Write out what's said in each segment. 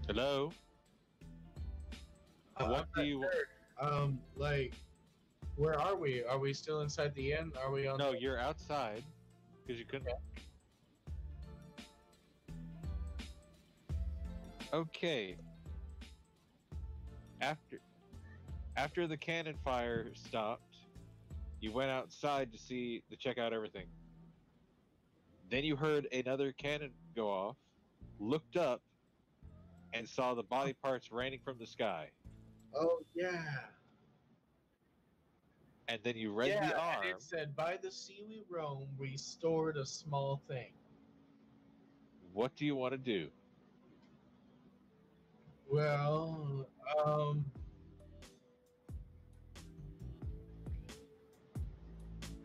Hello? What do you... Like, where are we? Are we still inside the inn? Are we on? No, you're outside. Because you couldn't... Okay. After the cannon fire stopped, you went outside to check out everything. Then you heard another cannon go off, looked up, and saw the body parts raining from the sky. Oh, yeah. And then you read the arm. And it said, by the sea we roam, we stored a small thing. What do you want to do? Well,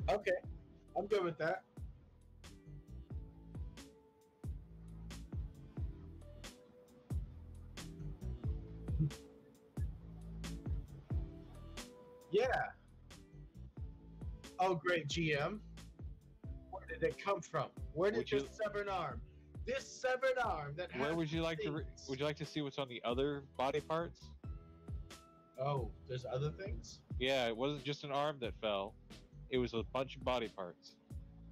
okay. I'm good with that. Yeah. Oh, great, GM. Where did it come from? Where did this severed arm? This severed arm that has... Where would you like would you like to see what's on the other body parts? Oh, there's other things? Yeah, it wasn't just an arm that fell. It was a bunch of body parts.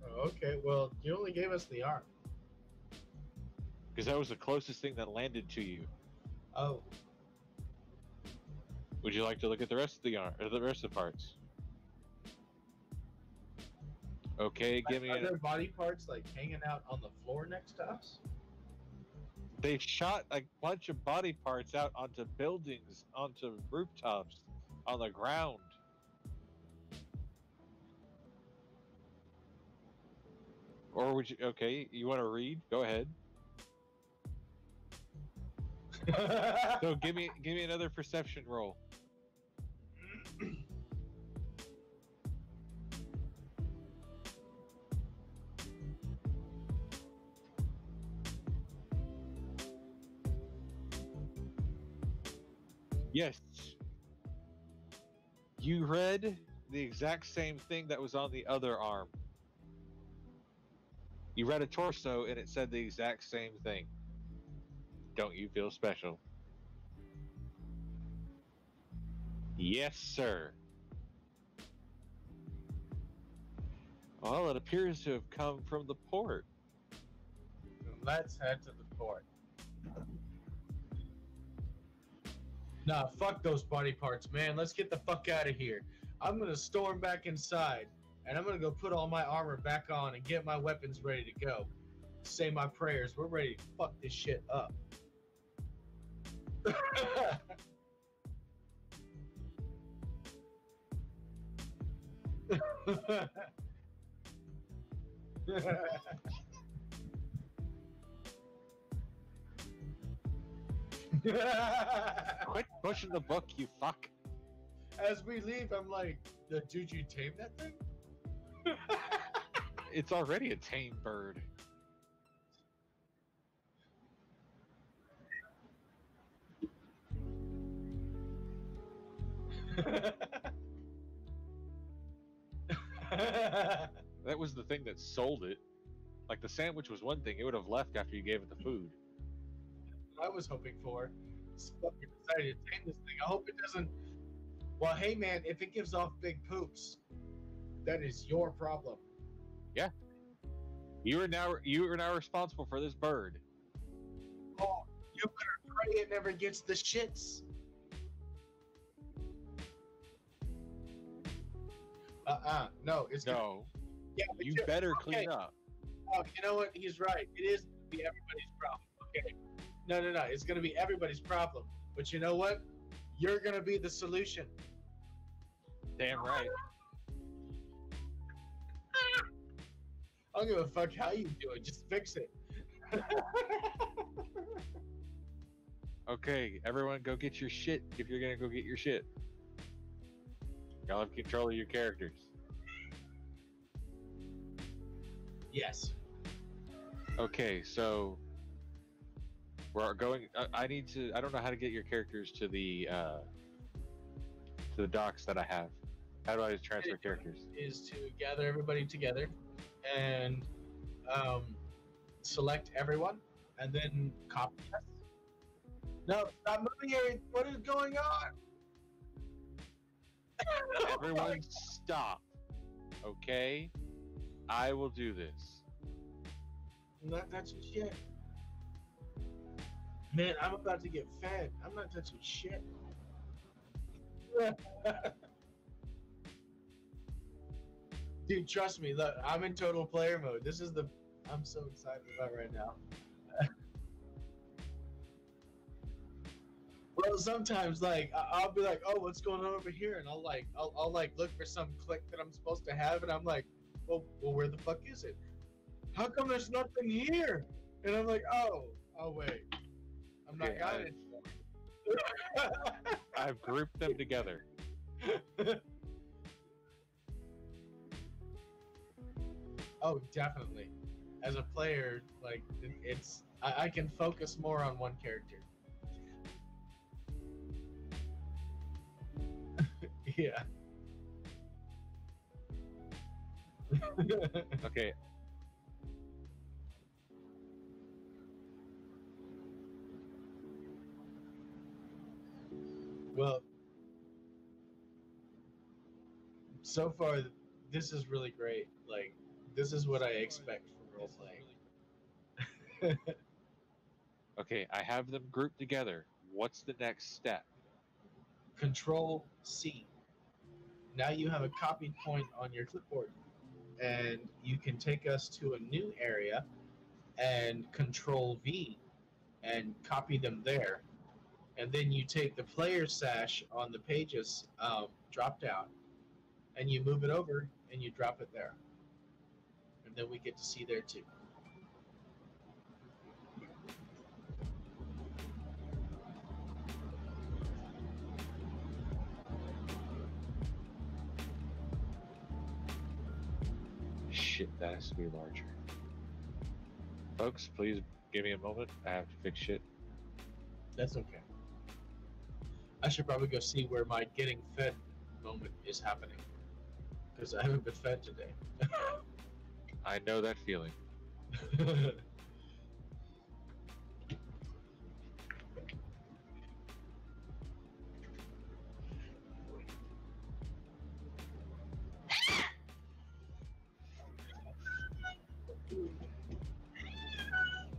Oh, okay, well, you only gave us the arm. Because that was the closest thing that landed to you. Oh. Would you like to look at the rest of the arm, or the rest of the parts? Okay, give me... Are there body parts, like, hanging out on the floor next to us? They shot a bunch of body parts out onto buildings, onto rooftops, on the ground. Or would you... Okay, you want to read? Go ahead. So give me another perception roll. Yes. You read the exact same thing that was on the other arm. You read a torso and it said the exact same thing. Don't you feel special? Yes, sir. Well, it appears to have come from the port. Let's head to the port. Nah, fuck those body parts, man. Let's get the fuck out of here. I'm gonna storm back inside, and I'm gonna go put all my armor back on and get my weapons ready to go. Say my prayers. We're ready to fuck this shit up. Quit pushing the book, you fuck. As we leave, I'm like, did you tame that thing? It's already a tame bird. That was the thing that sold it. Like, the sandwich was one thing. It would have left after you gave it the food. I was hoping for. It's fucking excited to tame this thing. I hope it doesn't... Well, hey, man, if it gives off big poops, that is your problem. Yeah. You are now responsible for this bird. Oh, you better pray it never gets the shits. No, it's no. Yeah, you better clean up. Oh, you know what? He's right. It is going to be everybody's problem. Okay. No. It's going to be everybody's problem. But you know what? You're going to be the solution. Damn right. I don't give a fuck how you do it. Just fix it. Okay, everyone go get your shit if you're going to go get your shit. Y'all have control of your characters. Yes. Okay, so we're going. I don't know how to get your characters to the docks that I have. How do I transfer characters? Is to gather everybody together and select everyone, and then copy us. No, stop moving here. What is going on? Everyone stop. Okay? I will do this. I'm not touching shit. Man, I'm about to get fed. I'm not touching shit. Dude, trust me. Look, I'm in total player mode. This is the I'm so excited about right now. Well, sometimes like I'll be like, "Oh, what's going on over here?" And I'll like look for some click that I'm supposed to have, and I'm like, "Well, where the fuck is it? How come there's nothing here?" And I'm like, "Oh wait, I'm not Okay, got it." I've grouped them together. Oh, definitely. As a player, like it's I can focus more on one character. Yeah. Okay. Well, so far this is really great. Like this is what I expect from role playing. Okay, I have them grouped together. What's the next step? Control C. Now you have a copy point on your clipboard, and you can take us to a new area and Control V and copy them there. And then you take the player sash on the pages drop down, and you move it over and you drop it there, and then we get to see there too. Shit, that has to be larger. Folks, please give me a moment. I have to fix shit. That's okay. I should probably go see where my getting fed moment is happening, because I haven't been fed today. I know that feeling.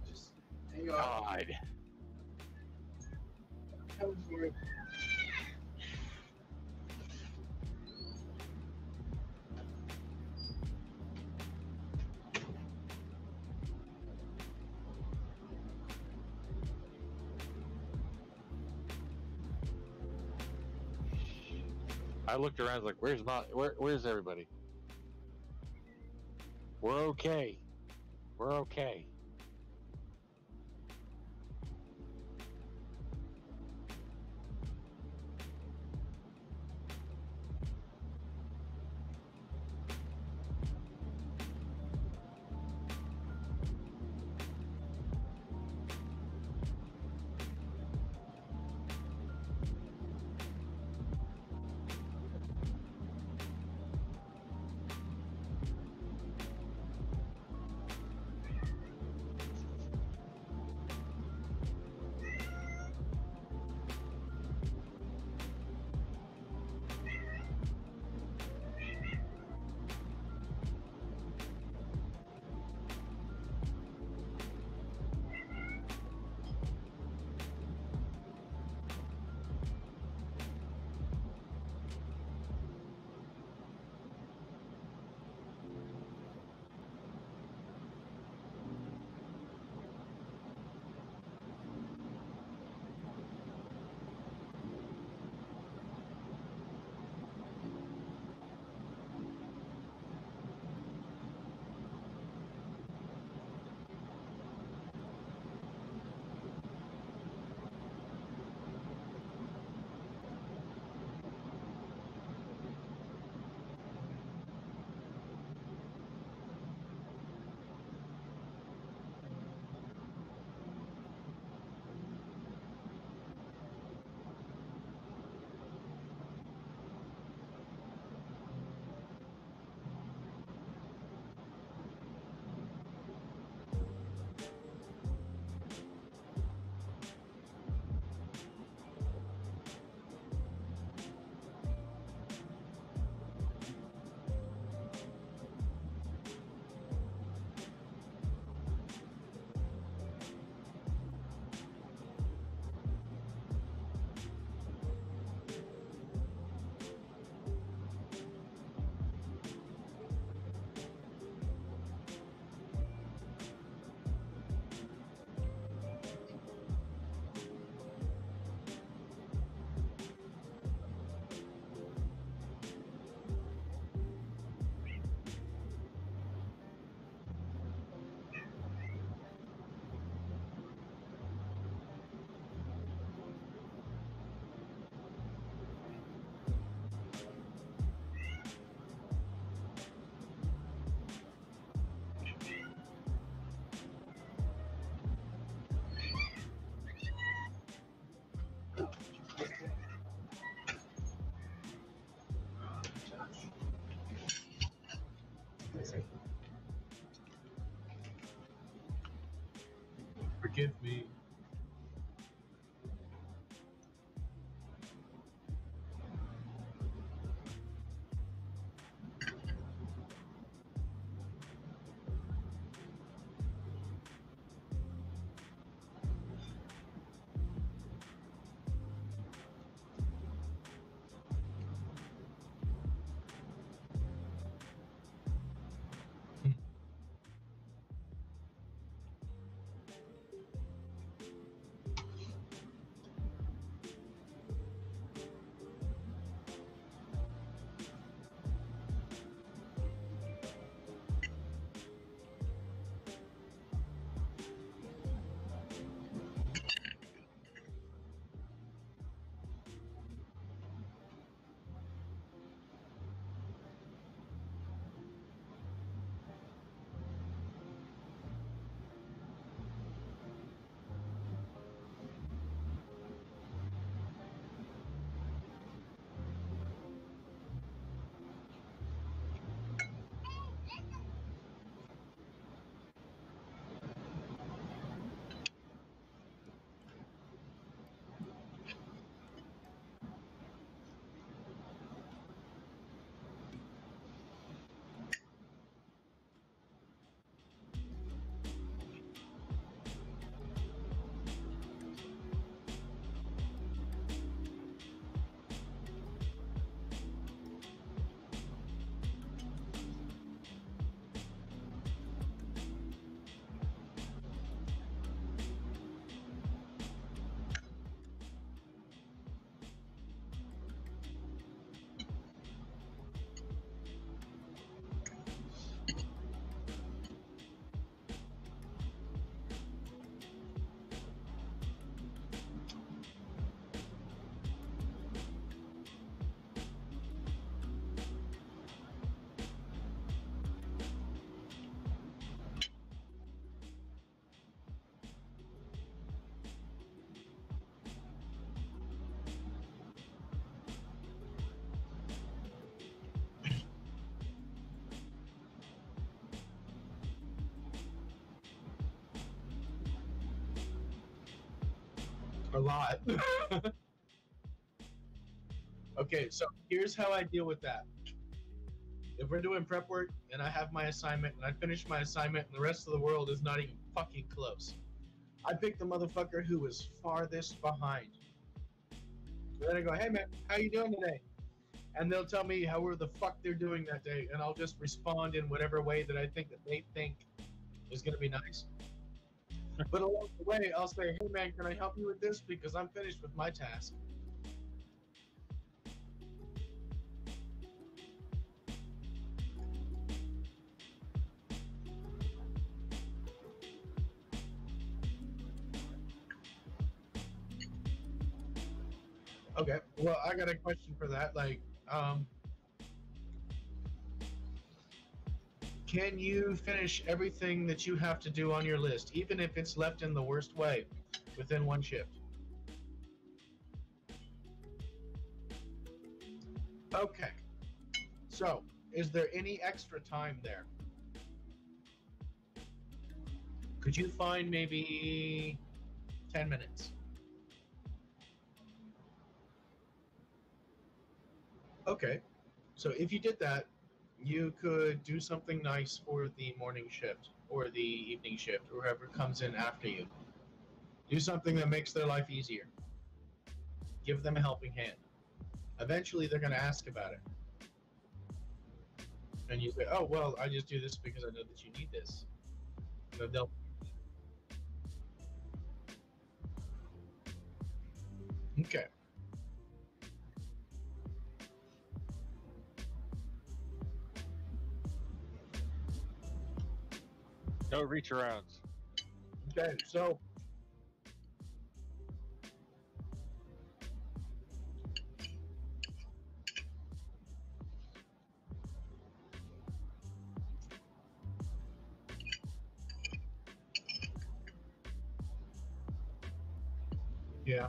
Just hang on. God. Come for it. I looked around, like, where's everybody? We're okay. We're okay. forgive me. A lot. Okay, so here's how I deal with that. If we're doing prep work and I have my assignment and I finish my assignment and the rest of the world is not even fucking close, I pick the motherfucker who is farthest behind. And then I go, hey man, how you doing today? And they'll tell me however the fuck they're doing that day, and I'll just respond in whatever way that I think that they think is going to be nice. But along the way, I'll say, hey man, can I help you with this? Because I'm finished with my task. Okay, well, I got a question for that. Like, can you finish everything that you have to do on your list, even if it's left in the worst way, within one shift? Okay. So, is there any extra time there? Could you find maybe 10 minutes? Okay. So, if you did that, you could do something nice for the morning shift or the evening shift or whoever comes in after you. Do something that makes their life easier. Give them a helping hand. Eventually, they're going to ask about it. And you say, oh, well, I just do this because I know that you need this. So they'll. Okay. No reach arounds. Okay. So, yeah.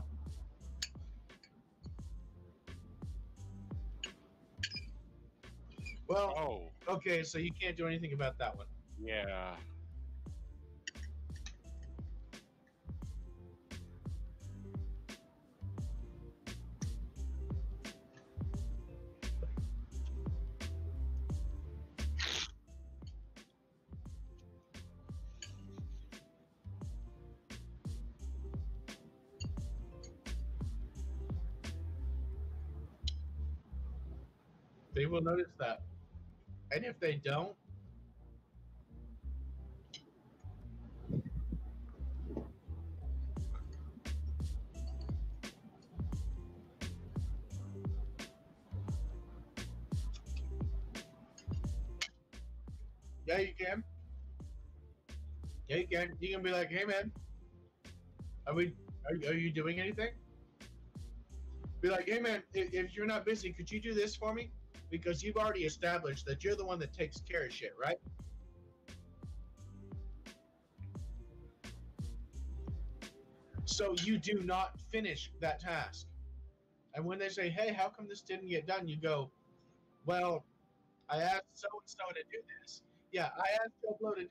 Well, Oh, okay. So you can't do anything about that one. yeah. They will notice that. And if they don't, yeah, you can. Yeah, you can. You can be like, hey man, are we are you doing anything? Be like, hey man, if you're not busy, could you do this for me? Because you've already established that you're the one that takes care of shit, right? So you do not finish that task. And when they say, hey, how come this didn't get done? You go, well, I asked so and so to do this. Yeah, I asked Joe Blow to do.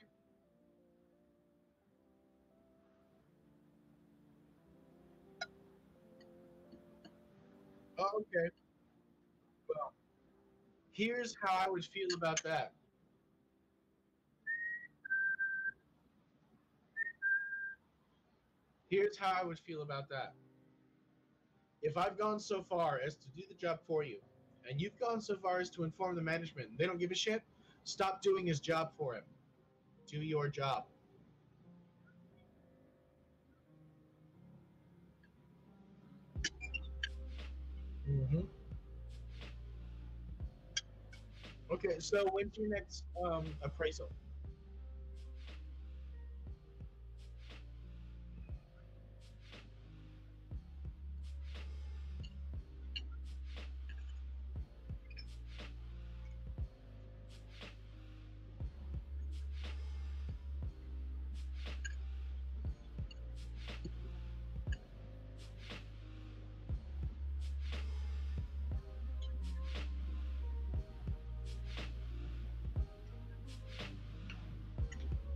Oh, okay. Well, here's how I would feel about that. Here's how I would feel about that. If I've gone so far as to do the job for you, and you've gone so far as to inform the management, and they don't give a shit, stop doing his job for him. Do your job. Mm-hmm. Okay, so when's your next appraisal?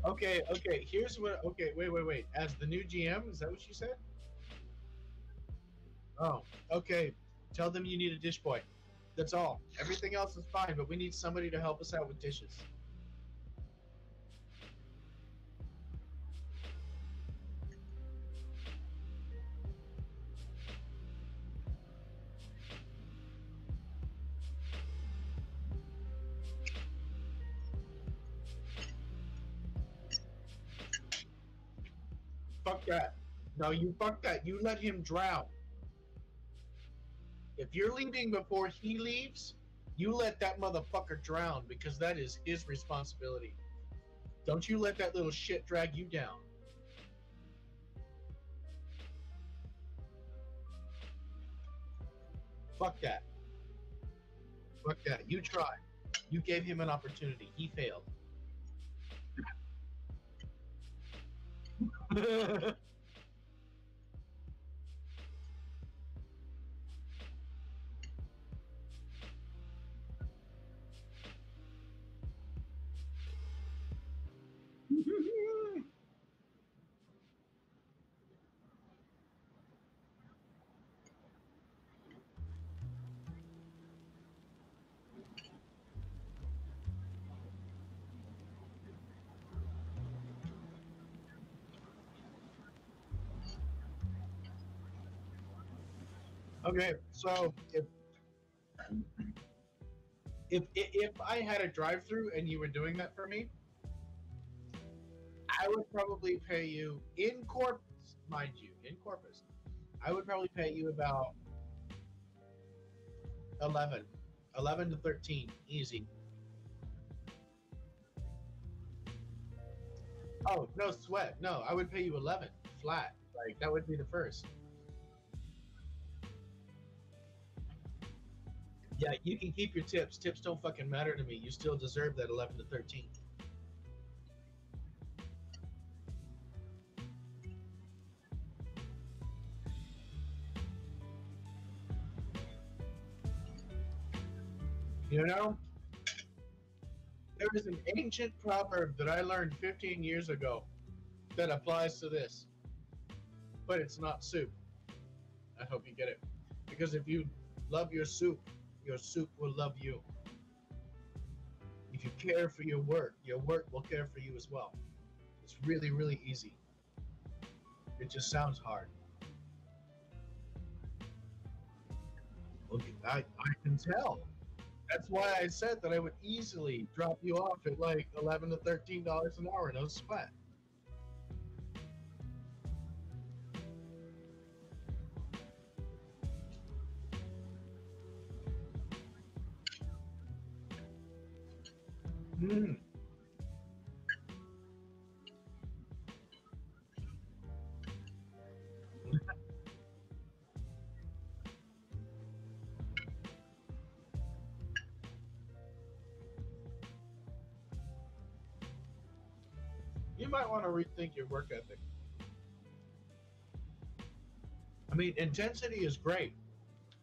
Okay, okay. Here's what. Okay, wait. As the new GM, is that what you said? Oh, okay. Tell them you need a dish boy. That's all. Everything else is fine, but we need somebody to help us out with dishes. Fuck that. No, you fuck that. You let him drown. If you're leaving before he leaves, you let that motherfucker drown because that is his responsibility. Don't you let that little shit drag you down. Fuck that. Fuck that. You tried. You gave him an opportunity. He failed. Okay, so if I had a drive-through and you were doing that for me, I would probably pay you in Corpus, mind you, in Corpus. I would probably pay you about 11, 11 to 13, easy. Oh, no sweat. No, I would pay you 11 flat. Like that would be the first. Yeah, you can keep your tips. Tips don't fucking matter to me. You still deserve that 11 to 13. You know, there is an ancient proverb that I learned 15 years ago that applies to this, but it's not soup. I hope you get it. Because if you love your soup will love you. If you care for your work will care for you as well. It's really, really easy. It just sounds hard. Look, I can tell. That's why I said that I would easily drop you off at like $11 to $13 an hour, no sweat. Mm. You might want to rethink your work ethic. I mean, intensity is great,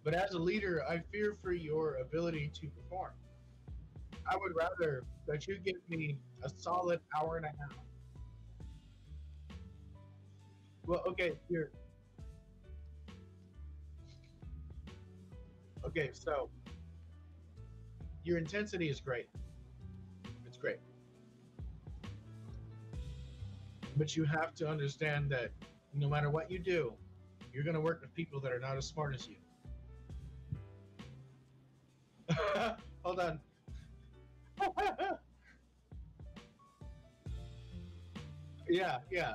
but as a leader, I fear for your ability to perform. I would rather that you give me a solid hour and a half. Well, okay, here. Okay, so your intensity is great. It's great. But you have to understand that no matter what you do, you're going to work with people that are not as smart as you. Hold on. Yeah, yeah.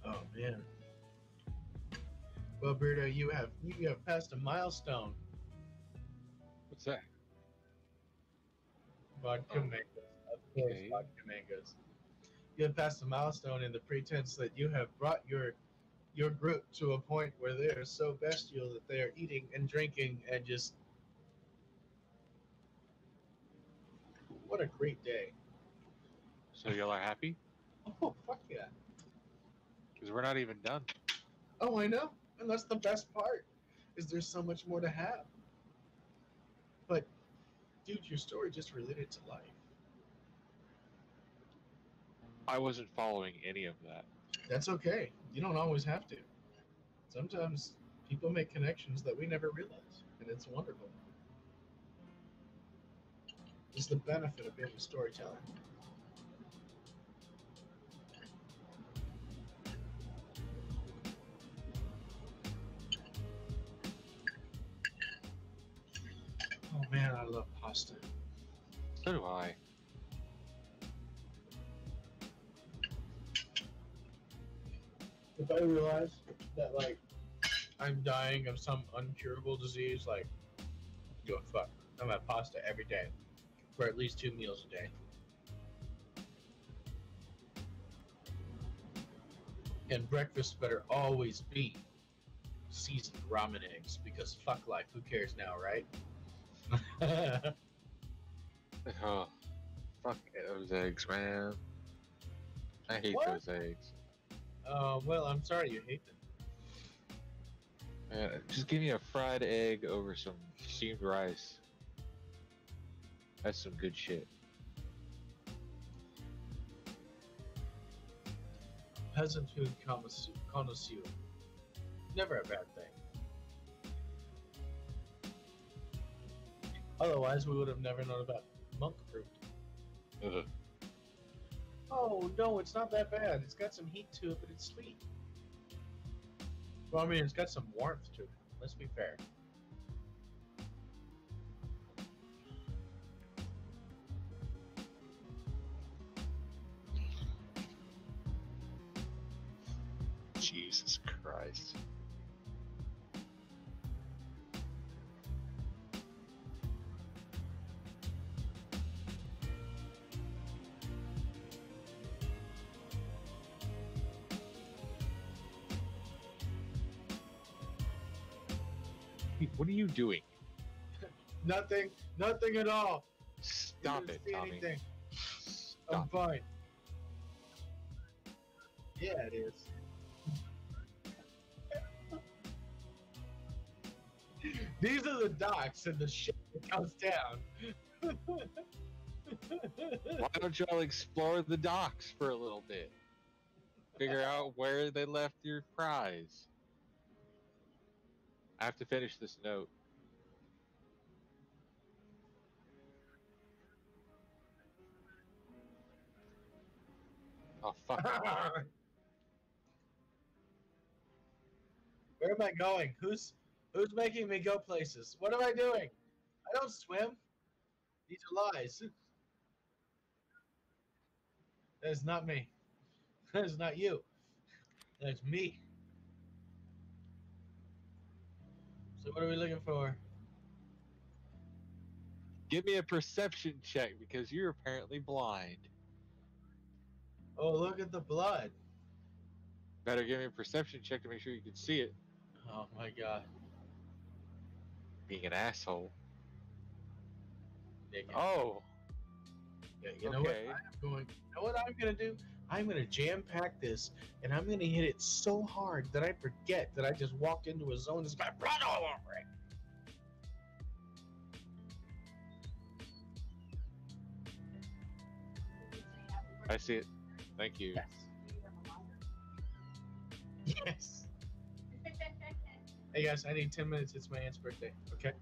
Oh man. Well, Berto, you have passed a milestone. What's that? Vodka Oh, mangoes. Of course, okay. vodka mangoes. You have passed a milestone in the pretense that you have brought your group to a point where they are so bestial that they are eating and drinking and just what a great day. So y'all are happy? Oh fuck yeah. Because we're not even done. Oh, I know. And that's the best part. Is there's so much more to have. But dude, your story just related to life. I wasn't following any of that. That's okay. You don't always have to. Sometimes people make connections that we never realize, and it's wonderful. It's the benefit of being a storyteller. Oh man, I love pasta. So do I. If I realize that like I'm dying of some uncurable disease, like go fuck. I'm at pasta every day for at least 2 meals a day. And breakfast better always be seasoned ramen eggs because fuck life. Who cares now, right? Oh, fuck those eggs, man. I hate What? those eggs. Well, I'm sorry you hate them. Man, just give me a fried egg over some steamed rice. That's some good shit. Peasant food connoisseur. Never a bad thing. Otherwise, we would have never known about monk fruit. Ugh. Oh no, it's not that bad. It's got some heat to it, but it's sweet. Well, I mean, it's got some warmth to it. Let's be fair. Jesus Christ. What are you doing? Nothing. Nothing at all. Stop Didn't it, see Tommy. anything. Stop. I'm fine. Yeah, it is. These are the docks and the shit that comes down. Why don't y'all explore the docks for a little bit? Figure out where they left your prize. I have to finish this note. Oh, fuck. All Where am I going? Who's making me go places? What am I doing? I don't swim. These are lies. That is not me. That is not you. That's me. So what are we looking for? Give me a perception check because you're apparently blind. Oh, look at the blood. Better give me a perception check to make sure you can see it. Oh my god. Being an asshole. Yeah, Oh, you know what? okay. You know what I'm gonna do? I'm gonna jam pack this, and I'm gonna hit it so hard that I forget that I just walked into a zone that's got blood all over it. I see it. Thank you. Yes. Yes. Hey guys, I need 10 minutes. It's my aunt's birthday. Okay.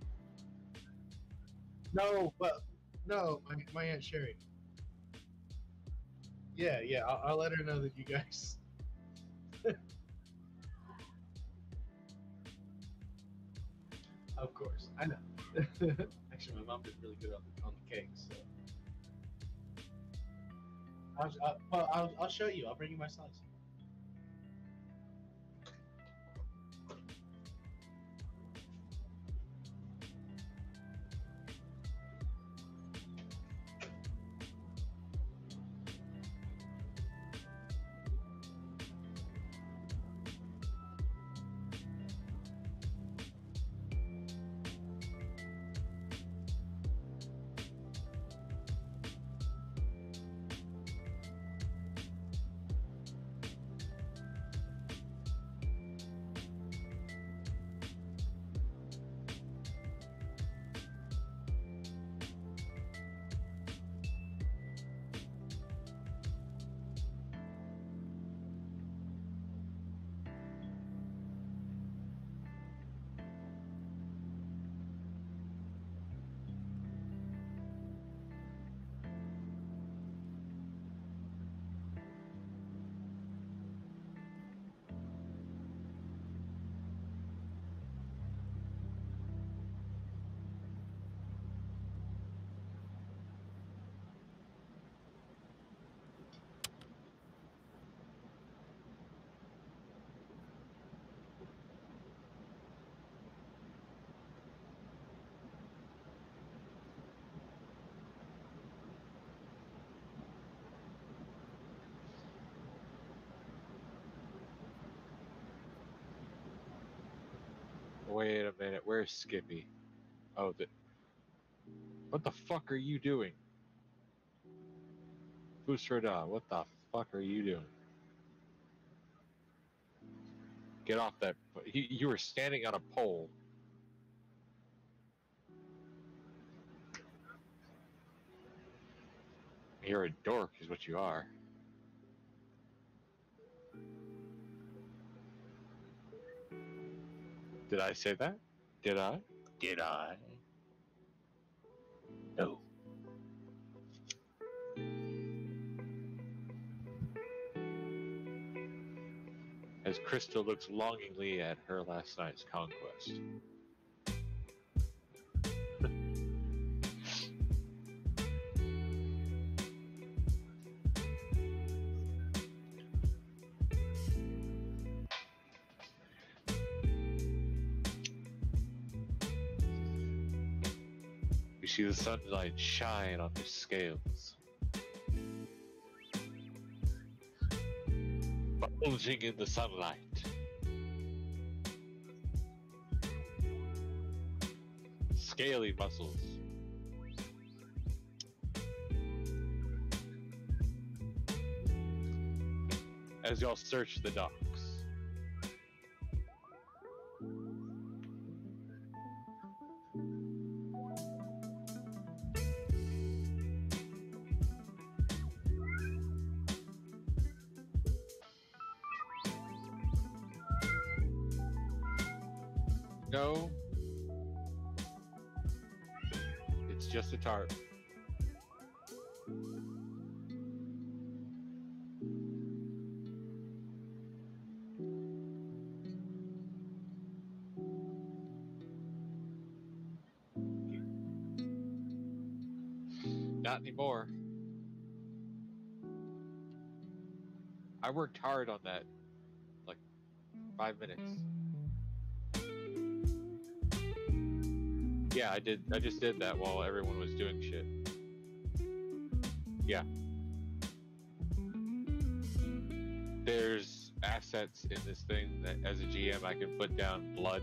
No, but no, my aunt Sherry. Yeah, yeah. I'll let her know that you guys. Of course, I know. Actually, my mom did really good on the cake. So I'll show you. I'll bring you my slice. Wait a minute. Where's Skippy? Oh, what the fuck are you doing? Fusrada, what the fuck are you doing? Get off that. You were standing on a pole. You're a dork, is what you are. Did I say that? Did I? Did I? No. As Crystal looks longingly at her last night's conquest. You see the sunlight shine on his scales, bulging in the sunlight. Scaly muscles. As y'all search the docks. No. It's just a tarp. Not anymore. I worked hard on that, like 5 minutes. Yeah, I did. I just did that while everyone was doing shit. Yeah. There's assets in this thing that, as a GM, I can put down blood.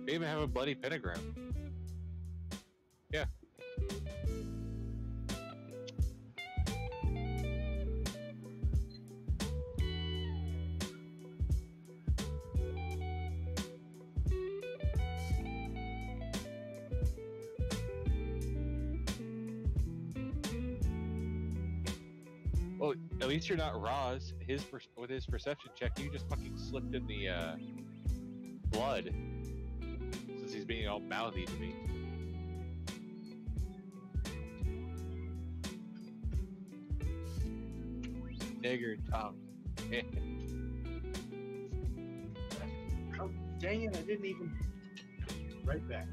They even have a bloody pentagram. Yeah. Well, at least you're not Roz. With his perception check, you just fucking slipped in the blood. Since he's being all mouthy to me. Nigger Tom. Oh, dang it, I didn't even. Right back.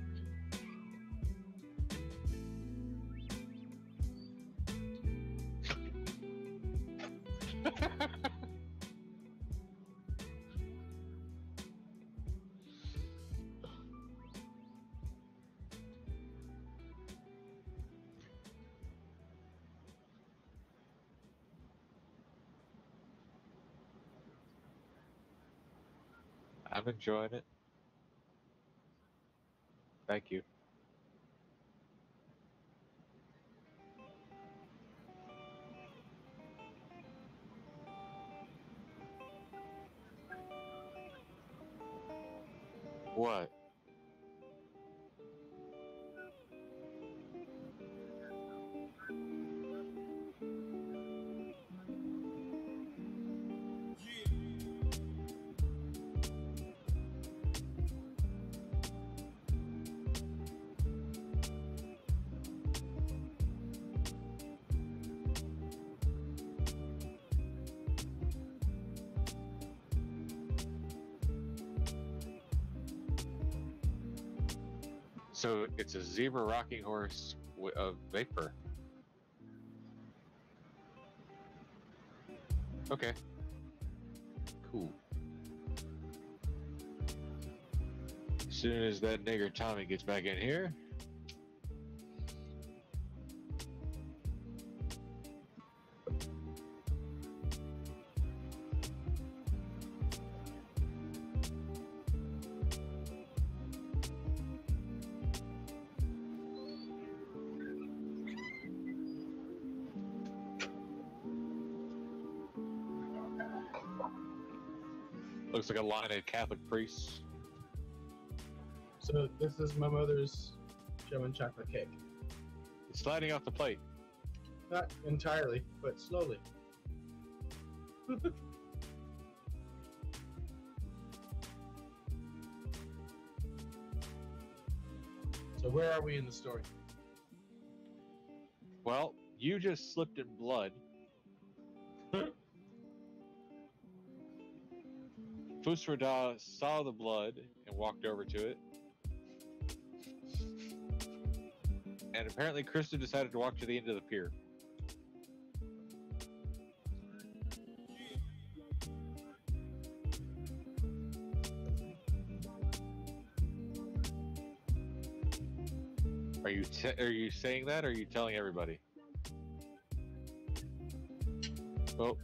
I'm enjoying it. Thank you. What? So it's a zebra rocking horse of vapor. Okay. Cool. As soon as that nigger Tommy gets back in here. Looks like a line of Catholic priests. So this is my mother's German chocolate cake. It's sliding off the plate. Not entirely, but slowly. So where are we in the story? Well, you just slipped in blood. Fusrada saw the blood and walked over to it. And apparently Krista decided to walk to the end of the pier. Are you saying that, or are you telling everybody? Well,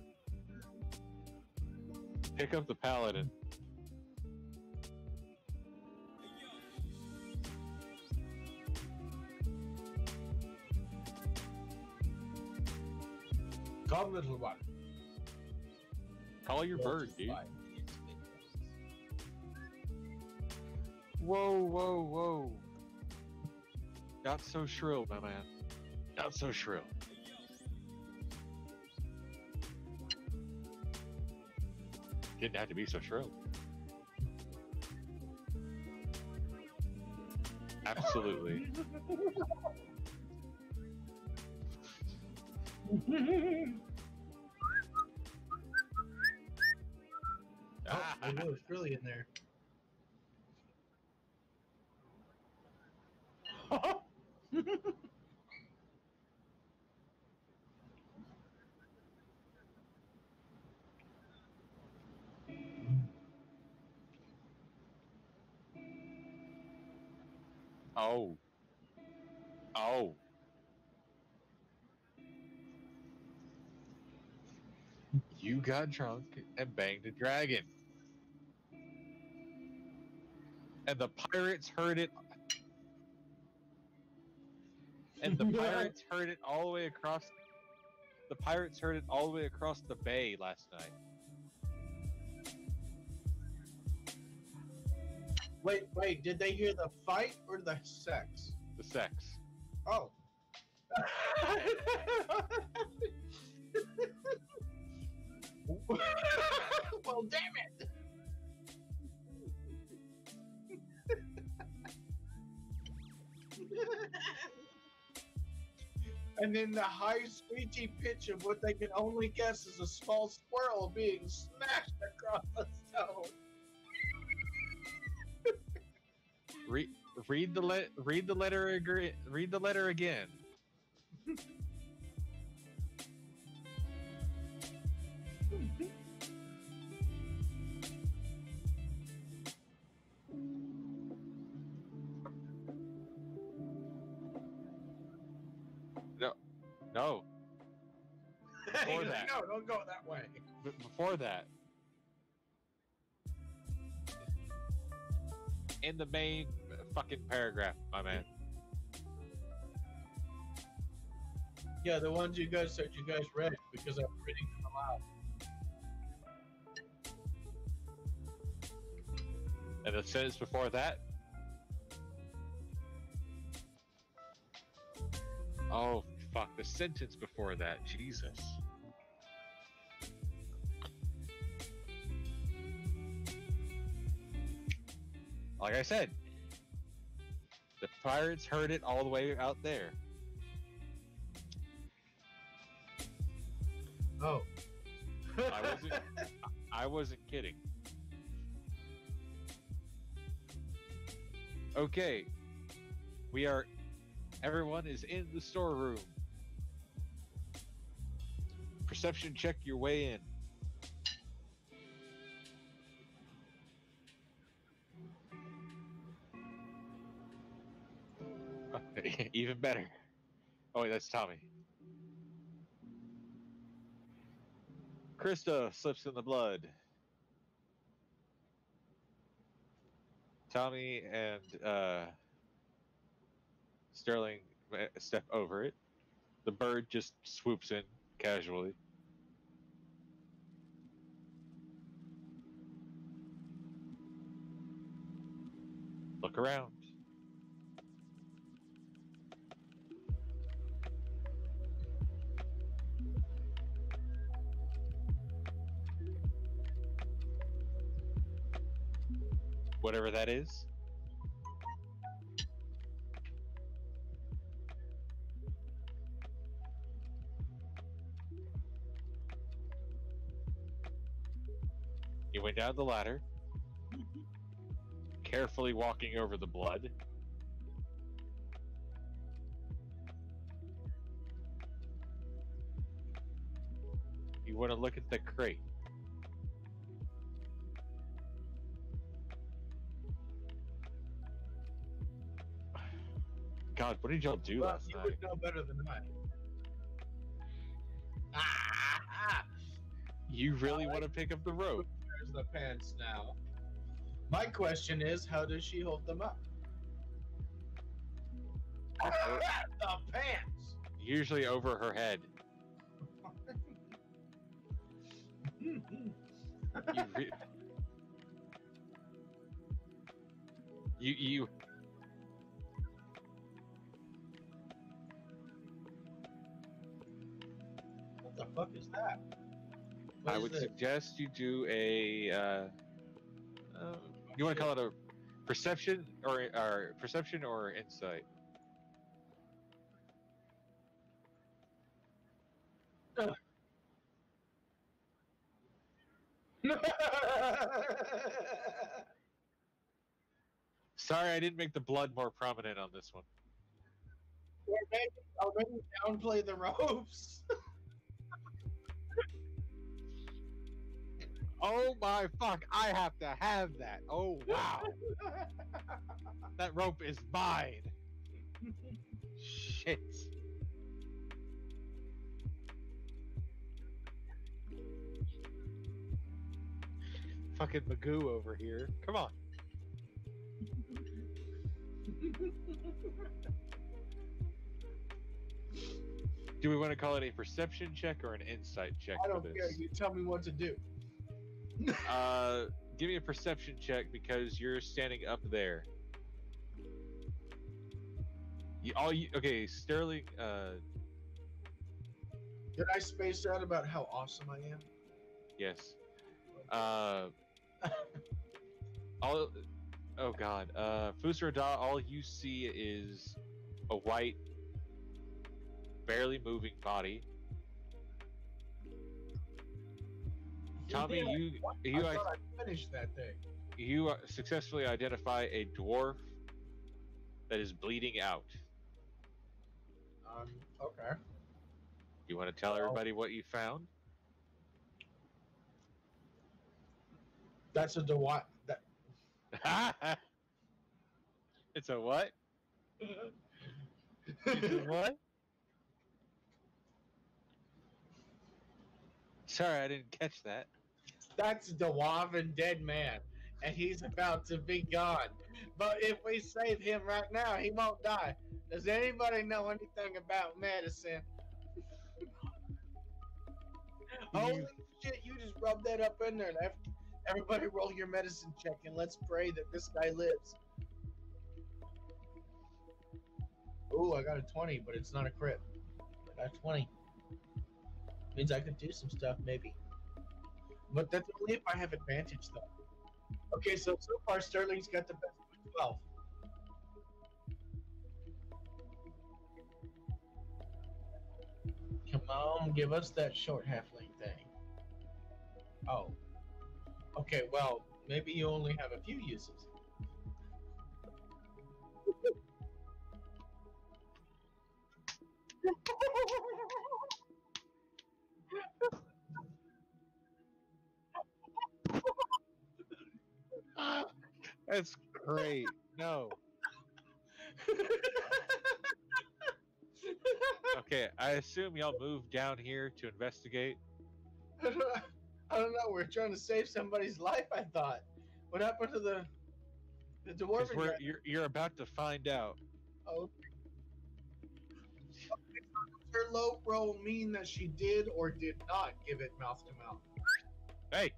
pick up the paladin. Come, little one. Call your bird, dude. Fly. Whoa, whoa, whoa. Not so shrill, my man. Not so shrill. Didn't have to be so shrill. Absolutely. Oh, I know it's really in there. Oh. Oh. You got drunk and banged a dragon. And the pirates heard it. And the pirates heard it all the way across. The pirates heard it all the way across the bay last night. Wait, did they hear the fight or the sex? The sex. Oh. Well, damn it! And then the high screechy pitch of what they can only guess is a small squirrel being smashed across the stone. Read the letter again. No. Before that. No, don't go that way. Before that. In the main fucking paragraph, my man. Yeah, the ones you guys said you guys read because I'm reading them aloud. And the sentence before that. Oh, fuck. The sentence before that. Jesus. Like I said, the pirates heard it all the way out there. Oh. I wasn't kidding. Okay. Everyone is in the storeroom. Perception check your way in. Even better. Oh wait, that's Tommy. Krista slips in the blood. Tommy and Sterling step over it. The bird just swoops in casually. Look around. Whatever that is. You went down the ladder, carefully walking over the blood. You want to look at the crate. God, what did y'all do last night? You would know better than I. You really want to pick up the rope? There's the pants now. My question is, how does she hold them up? The pants! Usually over her head. You What the fuck is that? What I is would this? suggest you do a. You want to call it a perception or insight? Sorry, I didn't make the blood more prominent on this one. Or maybe downplay the ropes. Oh my fuck! I have to have that. Oh wow! That rope is mine. Shit. Fucking Magoo over here. Come on. Do we want to call it a perception check or an insight check I for don't care. this? You tell me what to do. Give me a perception check because you're standing up there. Okay, Sterling. Did I space out about how awesome I am? Yes. All. Oh God. Fusrada, all you see is a white, barely moving body. Tommy, I thought I finished that thing. You successfully identify a dwarf that is bleeding out. Okay. You want to tell everybody what you found? That's a Dewat. It's a what? It's a what? Sorry, I didn't catch that. That's Dwarven dead man, and he's about to be gone. But if we save him right now, he won't die. Does anybody know anything about medicine? Holy shit, you just rubbed that up in there. Everybody roll your medicine check and let's pray that this guy lives. Ooh, I got a 20, but it's not a crit. I got a 20. Means I could do some stuff, maybe. But that's only if I have advantage, though. Okay, so far Sterling's got the best of 12. Come on, give us that short halfling thing. Oh. Okay, well, maybe you only have a few uses. That's great. No. Okay, I assume y'all moved down here to investigate. I don't know. We're trying to save somebody's life. I thought. What happened to the dwarven guy? You're about to find out. Oh. Does her low roll mean that she did or did not give it mouth to mouth? Hey,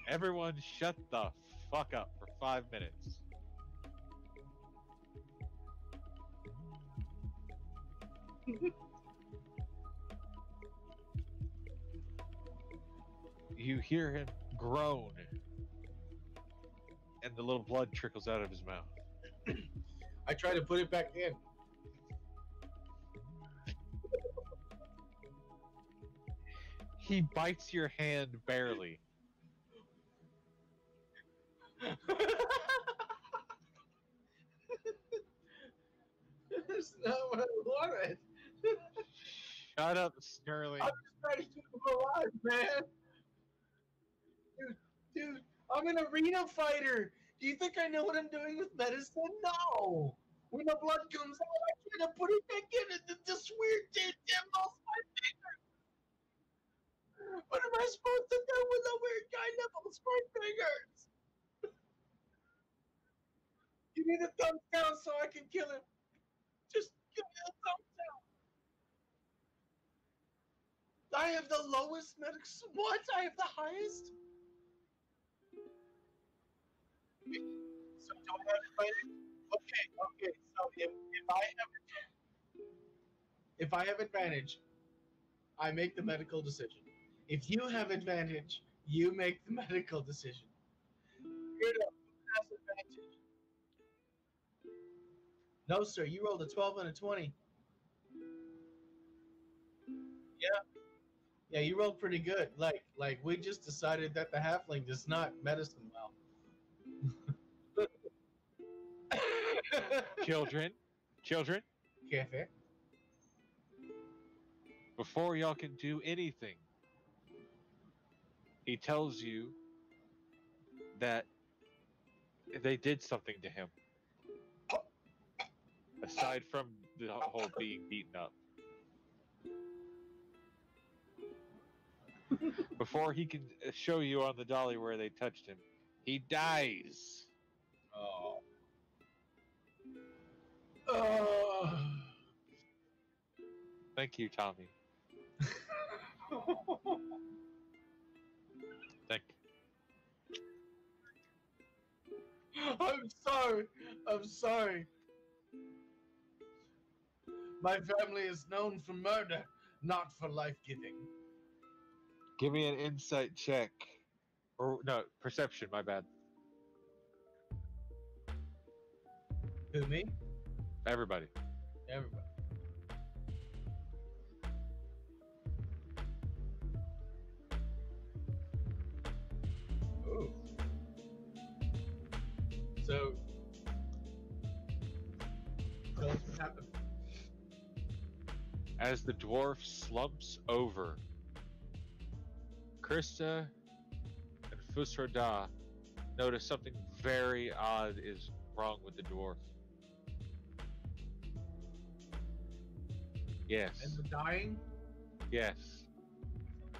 everyone, shut the fuck up for 5 minutes. You hear him groan, and the little blood trickles out of his mouth. I try to put it back in. He bites your hand barely. That's not what I wanted. Shut up, Sterling. I'm just trying to keep him alive, man. Dude, I'm an arena fighter. Do you think I know what I'm doing with medicine? No. When the blood comes out, I try to put it back in, and this weird dude lost my finger. What am I supposed to do when the weird guy nibbles my fingers? Give me the thumbs down so I can kill him. Just give me the thumbs down. I have the lowest medics. What? I have the highest? So do I have advantage? Okay. So if I have advantage, I make the medical decision. If you have advantage, you make the medical decision. Who has advantage? No, sir. You rolled a 12 and a 20. Yeah, you rolled pretty good. Like we just decided that the halfling does not medicine well. Children. Cafe. Before y'all can do anything, He tells you that they did something to him. Aside from the whole being beaten up. Before he can show you on the dolly where they touched him, he dies. Oh. Oh. Thank you, Tommy. Thank you. I'm sorry. I'm sorry. My family is known for murder, not for life-giving. Give me an insight check. Or, no, perception, my bad. Who, me? Everybody. Everybody. Ooh. So, tell us what happened. As the dwarf slumps over, Krista and Fusroda notice something very odd is wrong with the dwarf. Yes. And the dying? Yes.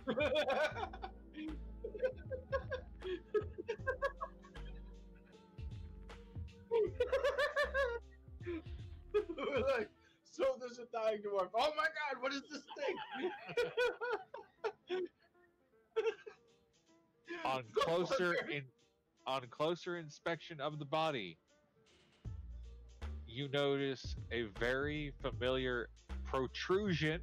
We're like, so there's a dying dwarf. Oh my god, what is this thing? On closer inspection of the body, you notice a very familiar protrusion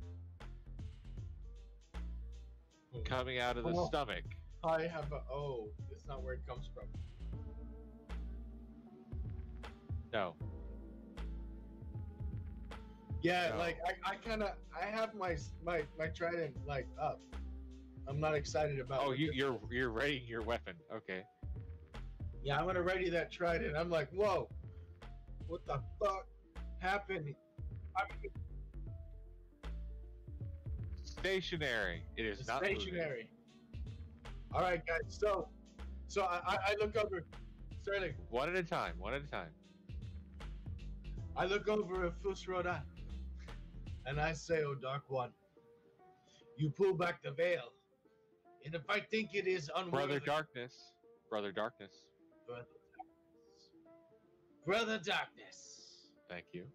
coming out of the stomach. I have a it's not where it comes from. No. Yeah, No. like I have my trident like up. I'm not excited about. Oh, you're readying your weapon. Okay. Yeah, I'm gonna ready that trident. I'm like, whoa, what the fuck happened? I mean, Stationary. It is it's not stationary. All right, guys. So I look over. Sterling. One at a time. One at a time. I look over at Fusroda, and I say, "Oh, Dark One, you pull back the veil, and if I think it is unworthy, Brother Darkness. Brother Darkness. Thank you.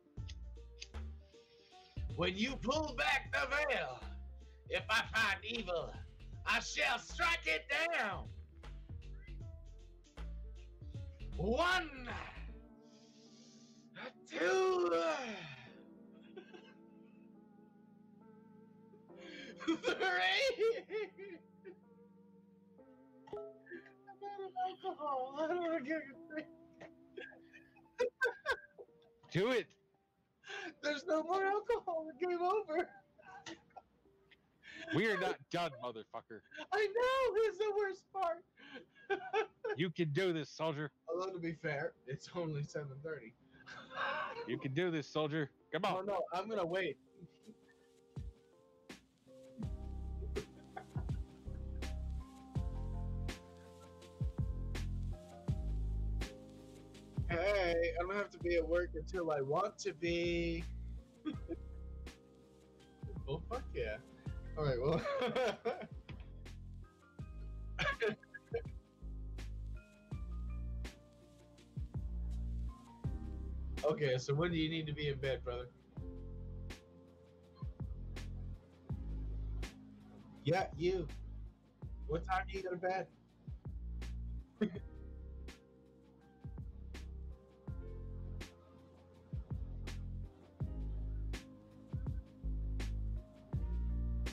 When you pull back the veil, if I find evil, I shall strike it down. 1, 2, 3. I'm out of alcohol. I don't want to get a drink. Do it. There's no more alcohol. The game over. We are not done, motherfucker. I know. It's the worst part. You can do this, soldier. Although to be fair, it's only 7:30. You can do this, soldier. Come on. Oh no, I'm gonna wait. Hey, I don't have to be at work until I want to be. Oh fuck yeah! All right, well. Okay, so when do you need to be in bed, brother? Yeah, you. What time do you go to bed?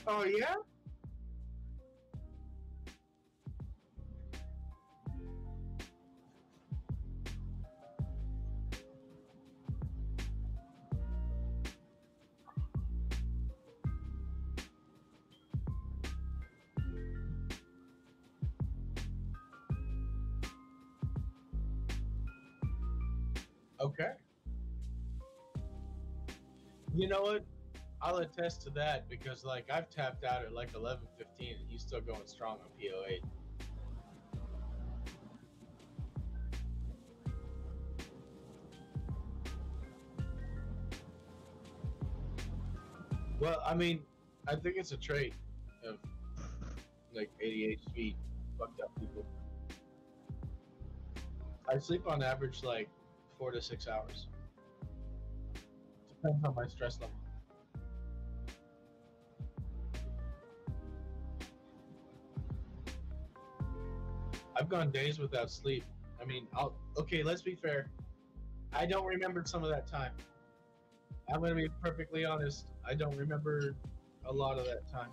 Oh, yeah? Okay. You know what? I'll attest to that because like I've tapped out at like 11:15 and he's still going strong on PO8. Well, I mean, I think it's a trait of like ADHD fucked up people. I sleep on average like 4 to 6 hours. Depends on my stress level. I've gone days without sleep. I mean, okay, let's be fair. I don't remember some of that time. I'm gonna be perfectly honest. I don't remember a lot of that time.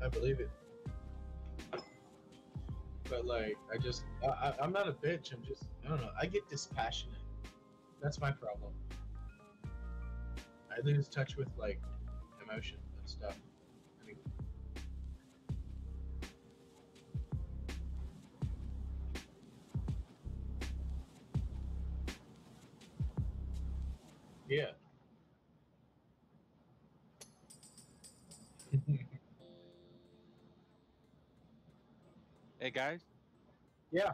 I believe it. But like, I'm not a bitch. I don't know. I get dispassionate. That's my problem. I lose touch with like emotion and stuff. I mean, yeah. Hey guys, Yeah.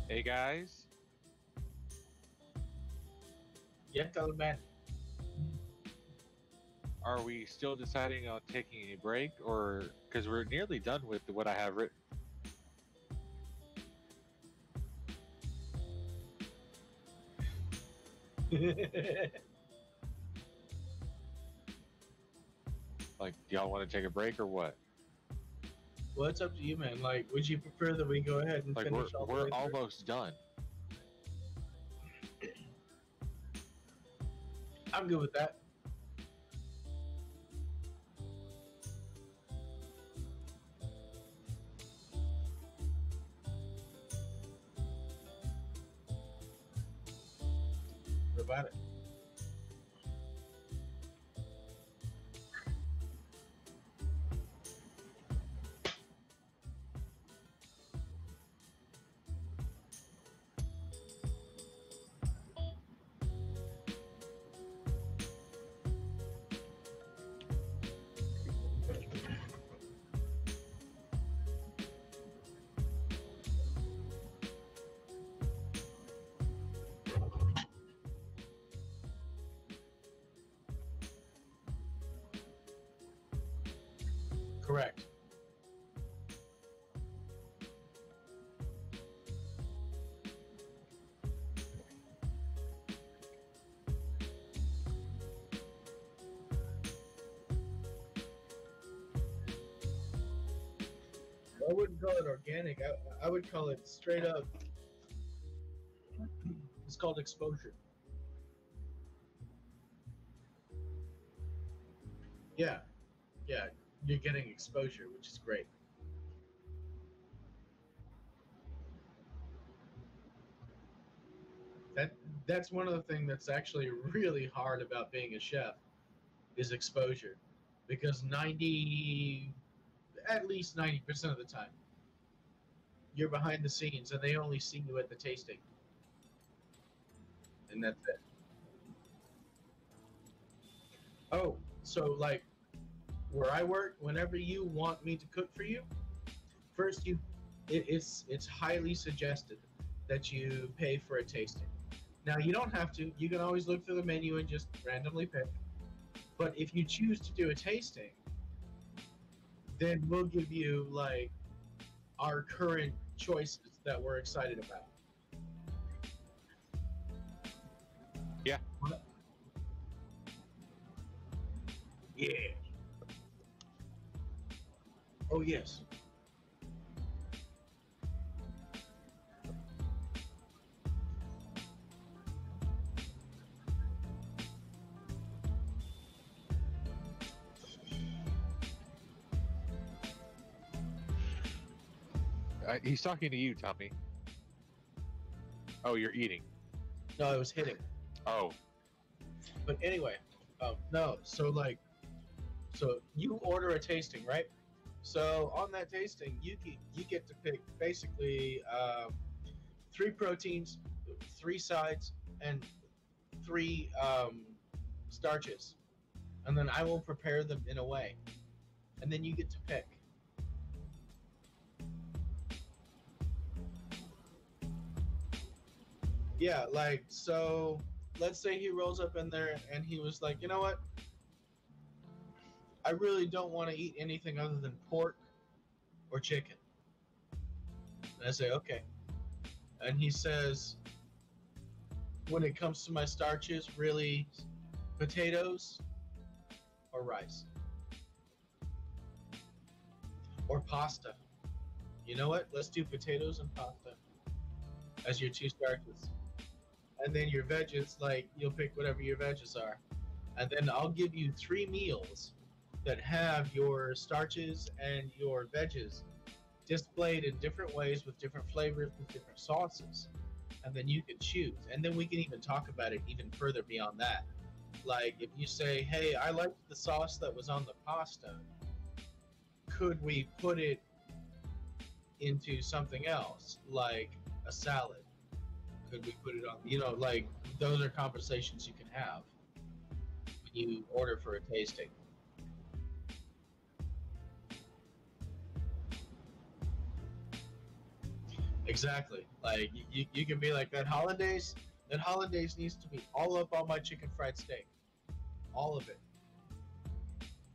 hey guys. Yeah, tell the man. Are we still deciding on taking a break, or because we're nearly done with what I have written? Like, do y'all want to take a break or what? Well, it's up to you, man. Like, would you prefer that we go ahead and Like, finish all the we're way through? almost done. I'm good with that. What about it? Correct. I wouldn't call it organic. I would call it straight up. It's called exposure. Yeah, yeah. You're getting exposure, which is great. That that's one of the things that's actually really hard about being a chef is exposure, because 90, at least 90% of the time, you're behind the scenes and they only see you at the tasting, and that's it. Oh, so like where I work, whenever you want me to cook for you, first it's highly suggested that you pay for a tasting. Now you don't have to. You can always look through the menu and just randomly pick. But if you choose to do a tasting, then we'll give you like our current choices that we're excited about. Yeah. Yeah. Oh yes. He's talking to you, Tommy. Oh, you're eating. No, I was hitting. Oh, But anyway, no. So you order a tasting, right? So on that tasting, you get to pick basically 3 proteins, 3 sides, and 3 starches, and then I will prepare them in a way, and then you get to pick. Yeah, like, so let's say he rolls up in there and he was like, you know what? I really don't want to eat anything other than pork or chicken. And I say, okay. And he says, when it comes to my starches, really potatoes or rice or pasta. You know what? Let's do potatoes and pasta as your 2 starches. And then your veggies, like, you'll pick whatever your veggies are. And then I'll give you 3 meals that have your starches and your veggies displayed in different ways with different flavors, with different sauces. And then you can choose. And then we can even talk about it even further beyond that. Like, if you say, hey, I liked the sauce that was on the pasta, could we put it into something else, like a salad? Could we put it on, like, those are conversations you can have when you order for a tasting. Exactly. Like, you can be like, that hollandaise needs to be all up on my chicken fried steak. All of it.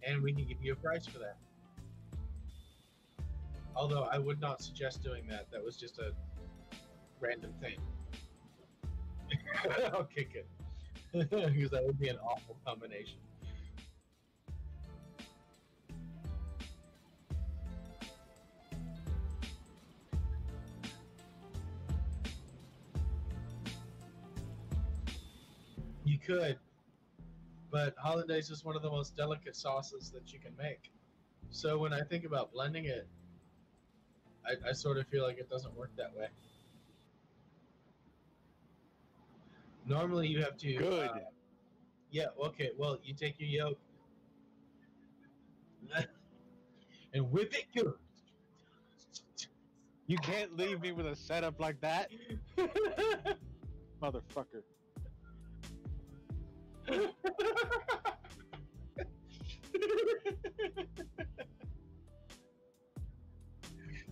And we can give you a price for that. Although I would not suggest doing that. That was just a random thing. I'll kick it. Because that would be an awful combination. You could, but hollandaise is one of the most delicate sauces that you can make. So when I think about blending it, I sort of feel like it doesn't work that way. Normally you have to. good. Yeah, okay, well, you take your yolk and whip it good. You can't leave me with a setup like that, motherfucker.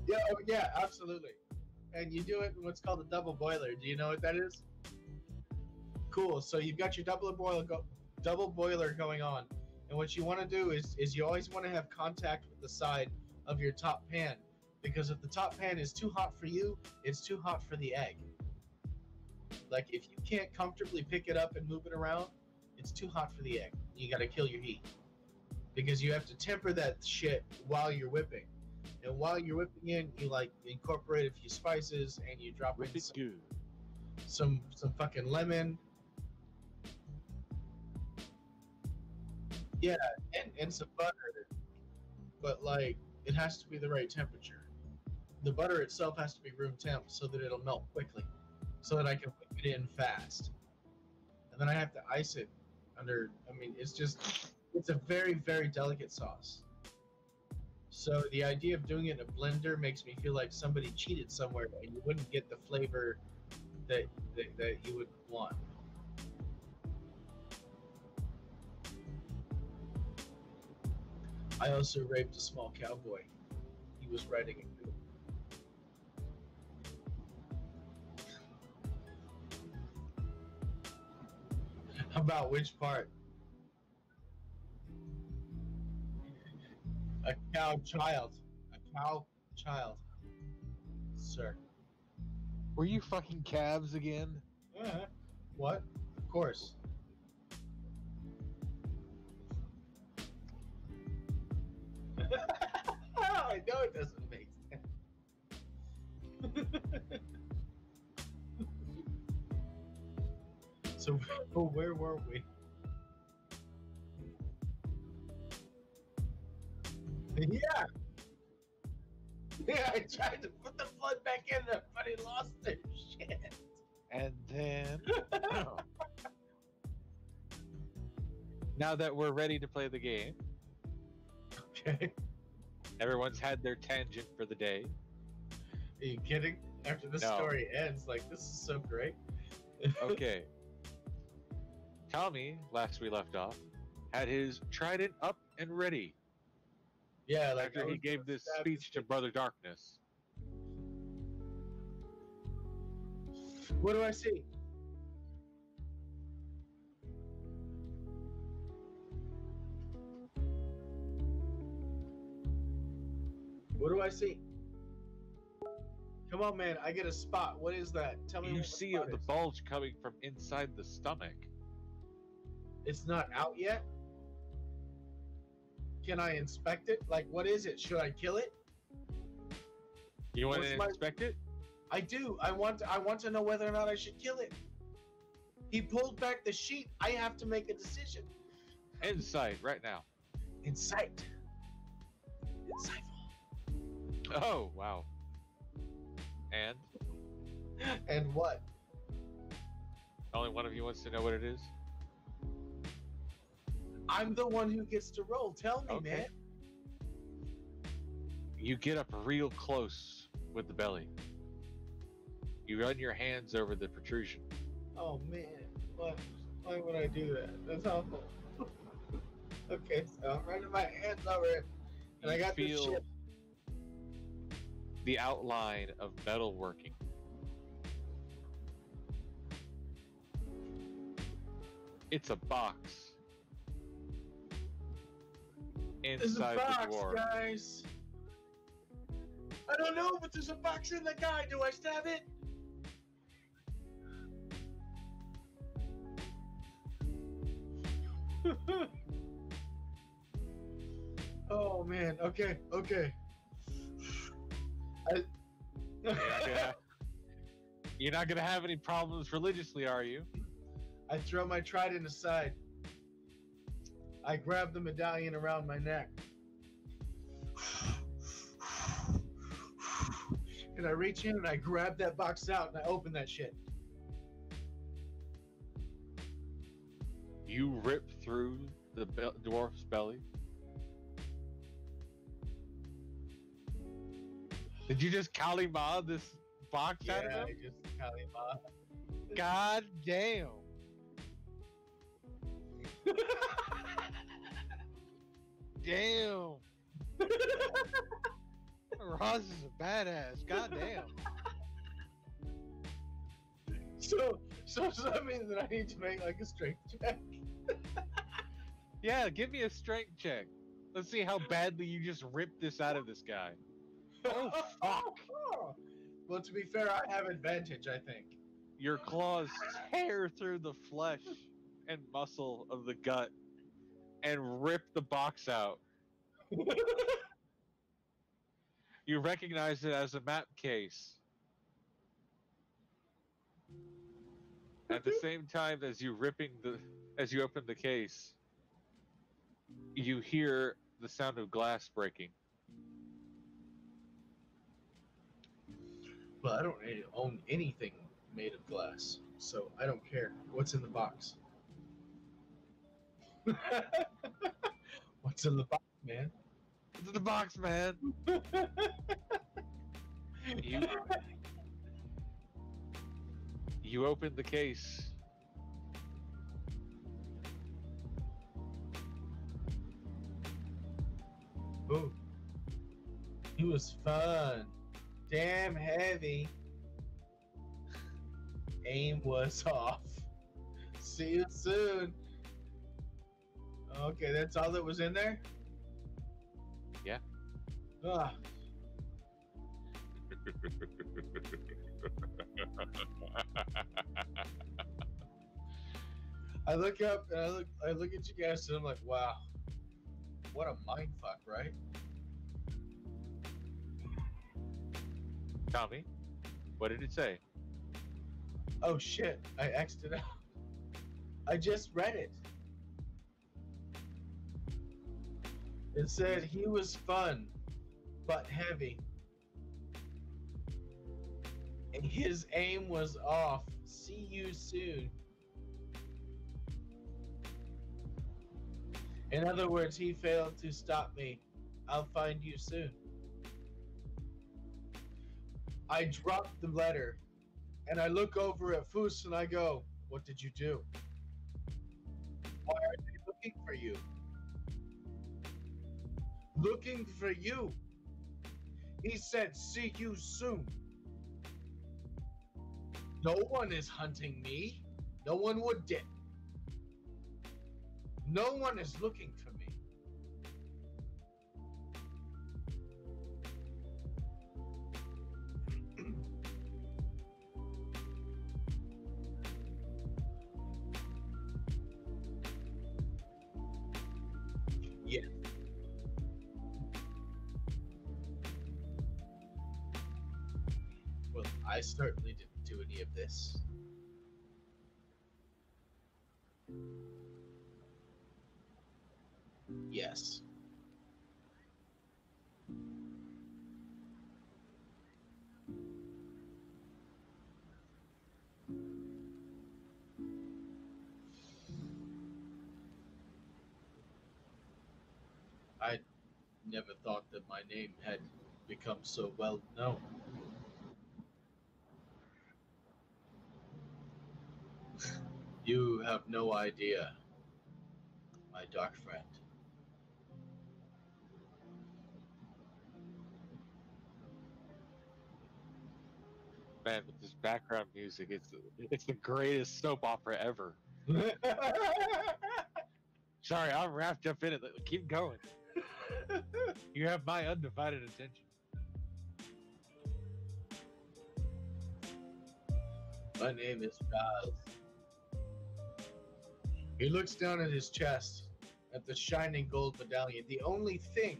Yeah, oh, yeah, absolutely. And you do it in what's called a double boiler. Do you know what that is? Cool. So you've got your double boiler going on, and what you want to do is you always want to have contact with the side of your top pan, because if the top pan is too hot for you, it's too hot for the egg. Like, if you can't comfortably pick it up and move it around, it's too hot for the egg. You got to kill your heat, because you have to temper that shit while you're whipping. And while you're whipping in, you like incorporate a few spices and you drop in some fucking lemon. Yeah, and some butter. But like, it has to be the right temperature. The butter itself has to be room temp so that it'll melt quickly, so that I can whip it in fast. And then I have to ice it under. I mean, it's a very, very delicate sauce. So the idea of doing it in a blender makes me feel like somebody cheated somewhere, and you wouldn't get the flavor that you would want. I also raped a small cowboy. He was riding a mule. About which part? A cow child. A cow child. Sir. Were you fucking calves again? What? Of course. I know it doesn't make sense. So, where were we? Yeah. Yeah, I tried to put the flood back in there, but he lost it. Shit. And then, now that we're ready to play the game, Okay. everyone's had their tangent for the day. Are you kidding? After this No. story ends, like, this is so great. Okay. Tommy, last we left off, had his trident up and ready Yeah, like after he gave this speech to Brother Darkness. What do I see? What do I see? Come on, man. I get a spot. What is that? Tell me You what the see spot the is. bulge coming from inside the stomach. It's not out yet? Can I inspect it? Like, what is it? Should I kill it? You want What's to my- inspect it? I do. I want to know whether or not I should kill it. He pulled back the sheet. I have to make a decision. Insight, right now. Insight. Insightful. Oh, wow. And And what? only one of you wants to know what it is? I'm the one who gets to roll. Tell me, Okay. man. You get up real close with the belly. You run your hands over the protrusion. Oh man, what? Why would I do that? That's awful. Okay, so I'm running my hands over it, and I You got this feel shit. the outline of metal working. It's a box There's a inside box, the dwarf. guys. I don't know, but there's a box in the guy. Do I stab it? Oh man. Okay. Okay. You're not gonna have any problems religiously, are you? I throw my trident aside. I grab the medallion around my neck. And I reach in and I grab that box out and I open that shit. You rip through the dwarf's belly. Did you just Kalima this box out of Yeah, him? I just Kalima. God damn. Damn. Roz is a badass. God damn. So does that mean that I need to make like a strength check? Yeah, give me a strength check. Let's see how badly you just ripped this out of this guy. Oh, fuck. Well, to be fair, I have advantage, I think. Your claws tear through the flesh and muscle of the gut and rip the box out. You recognize it as a map case. At the same time as you open the case, you hear the sound of glass breaking. Well, I don't own anything made of glass, so I don't care. What's in the box? What's in the box, man? It's in the box, man. You open the case. Ooh. He was fun. Damn heavy. Aim was off. See you soon. Okay, that's all that was in there? Yeah. Ah. I look up and I look at you guys and I'm like, wow, what a mind fuck, right? Tommy, what did it say? Oh shit, I X'd it out. I just read it. It said he was fun, but heavy. His aim was off. See you soon. In other words, he failed to stop me. I'll find you soon. I dropped the letter and I look over at Foos and I go, what did you do? Why are they looking for you? Looking for you. He said, see you soon. No one is hunting me. No one would dare. No one is looking for me. Yeah. Well, I certainly didn't do any of this. Yes. I never thought that my name had become so well known. You have no idea, my dark friend. Man, with this background music, it's the greatest soap opera ever. Sorry, I'm wrapped up in it. Keep going. You have my undivided attention. My name is Giles. He looks down at his chest, at the shining gold medallion, the only thing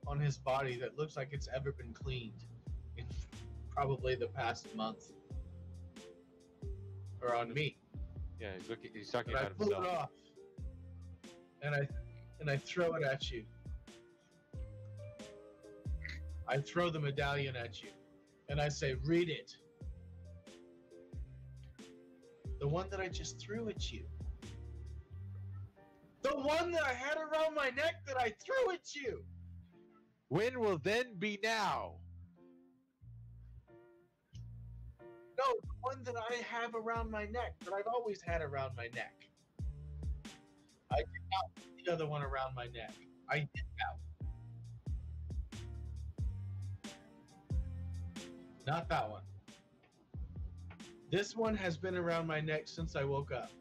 on his body that looks like it's ever been cleaned in probably the past month. Or on me. Yeah, he's talking And I about pull it himself. off. And I throw it at you. I throw the medallion at you. And I say, read it. The one that I just threw at you. The one that I had around my neck that I threw at you. When will then be now? No, the one that I have around my neck, that I've always had around my neck. I did not put the other one around my neck. I did that. Not that one. This one has been around my neck since I woke up.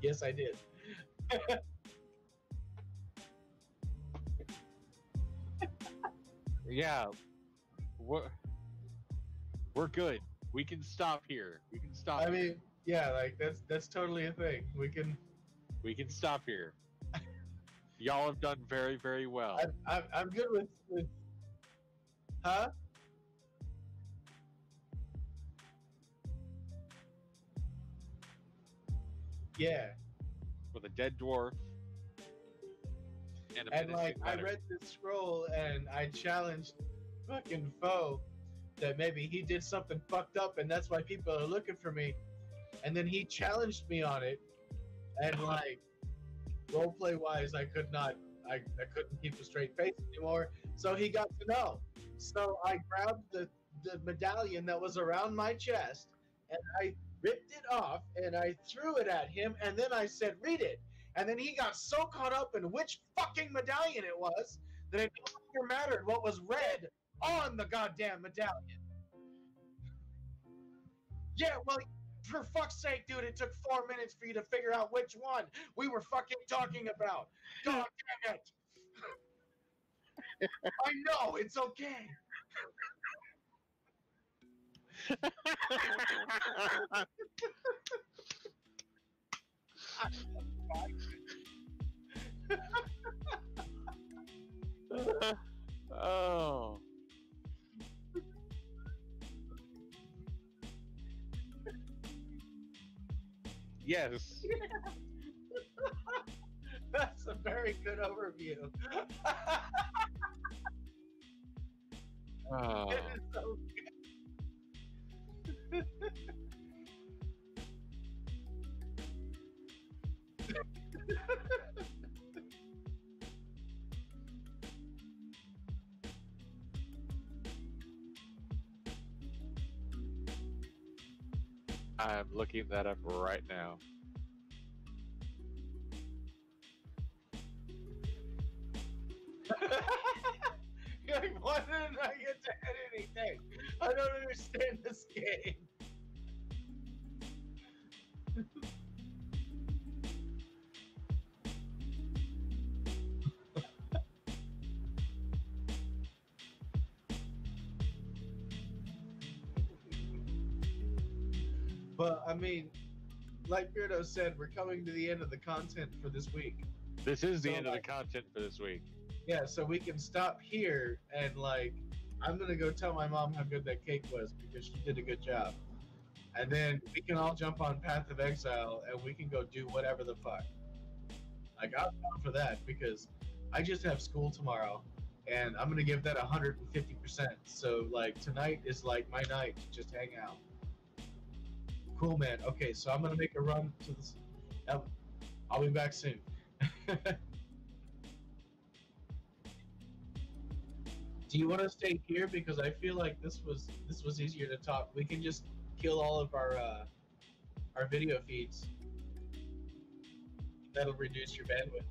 Yes, I did. Yeah. We're good. We can stop here. We can stop. I here. mean, yeah, like that's totally a thing. We can stop here. Y'all have done very, very well. I'm good with huh? Yeah. With a dead dwarf. And like I read this scroll and I challenged fucking Foe that maybe he did something fucked up and that's why people are looking for me. And then he challenged me on it, and like roleplay wise, I couldn't keep a straight face anymore. So he got to know. So I grabbed the medallion that was around my chest and I ripped it off and I threw it at him, and then I said, read it. And then he got so caught up in which fucking medallion it was that it no longer mattered what was read on the goddamn medallion. Yeah, well, for fuck's sake, dude, it took 4 minutes for you to figure out which one we were fucking talking about. God damn it. I know, it's okay. Oh. Yes. That's a very good overview. Oh, It is so I'm looking that up right now. You're like, why didn't I get to hit anything? I don't understand this game. But I mean, like Beardo said, we're coming to the end of the content for this week. This is the So, end of the like, content for this week. yeah, so we can stop here and like I'm gonna go tell my mom how good that cake was because she did a good job. And then we can all jump on Path of Exile and we can go do whatever the fuck. Like I'm down for that because I just have school tomorrow and I'm gonna give that 150%. So like tonight is like my night to just hang out. Cool, man. Okay, so I'm gonna make a run to this. I'll be back soon. Do you want to stay here because I feel like this was easier to talk. We can just kill all of our video feeds. That'll reduce your bandwidth.